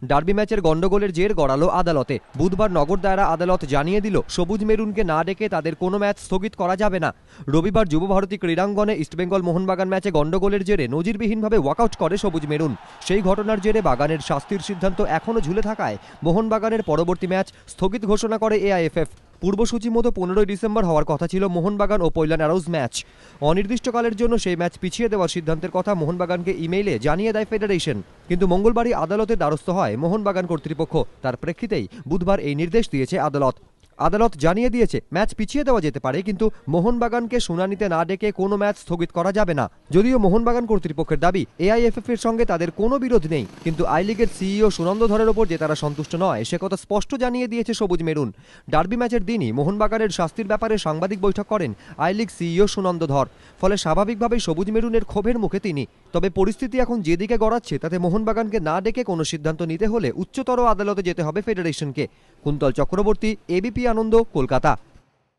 Derby ম্যাচের গন্ডগোলের জের গড়ালো আদালতে। বুধবার নগর দায়রা আদালত জানিয়ে দিল, সবুজ মেরুনকে না ডেকে তাদের কোনো ম্যাচ স্থগিত করা যাবে না। রবিবার যুবভারতী ক্রীড়াঙ্গনে ইস্টবেঙ্গল মোহনবাগান ম্যাচে গন্ডগোলের জেরে নজিরবিহীনভাবে ওয়াকআউট করে সবুজ মেরুন। সেই ঘটনার জেরে বাগানের শাস্তির সিদ্ধান্ত এখনও ঝুলে থাকায় মোহনবাগানের পরবর্তী ম্যাচ স্থগিত ঘোষণা করে এআইএফএফ। পূর্বসূচি মতো 15ই ডিসেম্বর হওয়ার কথা ছিল মোহনবাগান ও পৈলান অ্যারোজ ম্যাচ। অনির্দিষ্টকালের জন্য সেই ম্যাচ পিছিয়ে দেওয়ার সিদ্ধান্তের কথা মোহনবাগানকে ইমেইলে জানিয়ে দেয় ফেডারেশন। কিন্তু মঙ্গলবারই আদালতের দ্বারস্থ হয় মোহনবাগান কর্তৃপক্ষ। তার প্রেক্ষিতেই বুধবার এই নির্দেশ দিয়েছে আদালত। আদালত জানিয়ে দিয়েছে, ম্যাচ পিছিয়ে দেওয়া যেতে পারে, কিন্তু মোহনবাগানকে শুনানিতে না ডেকে কোনো ম্যাচ স্থগিত করা যাবে না। যদিও মোহনবাগান কর্তৃপক্ষের দাবি, এআইএফএফ এর সঙ্গে তাদের কোনো বিরোধ নেই, কিন্তু আই লিগের সিইও সুনন্দ ধরের ওপর যে তারা সন্তুষ্ট নয় সে কথা স্পষ্ট জানিয়ে দিয়েছে সবুজ মেরুন। ডার্বি ম্যাচের দিনই মোহনবাগানের শাস্তির ব্যাপারে সাংবাদিক বৈঠক করেন আই লিগ সিইও সুনন্দ ধর। ফলে স্বাভাবিকভাবেই সবুজ মেরুনের ক্ষোভের মুখে তিনি। তবে পরিস্থিতি এখন যেদিকে গড়াচ্ছে তাতে মোহনবাগানকে না ডেকে কোনো সিদ্ধান্ত নিতে হলে উচ্চতর আদালতে যেতে হবে ফেডারেশনকে। কুন্তল চক্রবর্তী, এবিপি আনন্দ, কলকাতা।